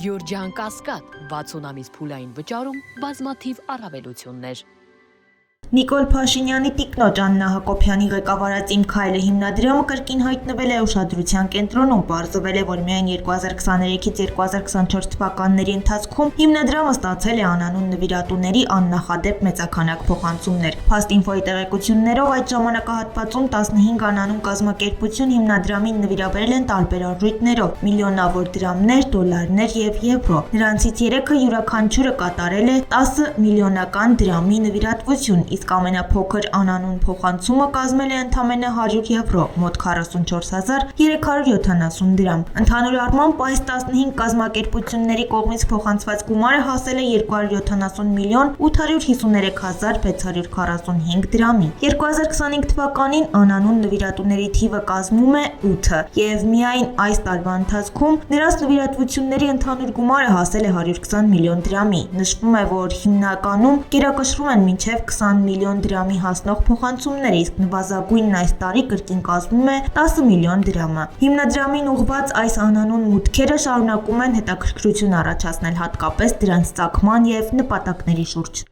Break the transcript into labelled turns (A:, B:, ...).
A: Գյորջյան Կասկադ 60 ամիս փուլային վճարում բազմաթիվ առավելություններ։
B: Նիկոլ Փաշինյանի տիկնոջ Աննա Հակոբյանի ղեկավարած «Իմ քայլը» հիմնադրամը կրկին հայտնվել է ուշադրության կենտրոնում։ Պարզվել է, որ միայն 2023-ից 2024 թվականների ընթացքում հիմնադրամը ստացել է անանուն նվիրատուների աննախադեպ մեծաքանակ փոխանցումներ։ Fast.info-ի տեղեկություններով այդ ժամանակահատվածում 15 անանուն կազմակերպություն հիմնադրամին նվիրաբերել են տարբեր արժույթներով՝ միլիոնավոր դրամներ, դոլարներ եւ եվրո։ Նրանցից 3-ը յուրաքանչյուրը կատարել է 10 միլիոնական դրամի նվիրատվություն, իսկ ամենափոքր անանուն փոխանցումը կազմել է ընդամենը 100 եվրո, մոտ 44370 դրամ։ Ընդհանուր առմամբ այս 15 կազմակերպությունների կողմից փոխանցված գումարը հասել է 270 միլիոն 853 645 դրամի։ 2025 թվականին անանուն նվիրատուների թիվը կազմում է 8 եւ միայն այս տարվա ընթացքում նրանց նվիրատվությունների ընդհանուր գումարը հասել է 120 միլիոն դրամի։ Նշվում է, որ հիմնականում կերակշռում են մինչև 20 միլիոն դրամի հասնող փոխանցումները, իսկ նվազագույնն այս տարի կրկին կազմում է 10 միլիոն դրամը։ Հիմնադրամին ուղղված այս անանուն մուտքերը շարունակում են հետաքրքրություն առաջացնել հատկապես դրանց ծագման եւ նպատակների շուրջ։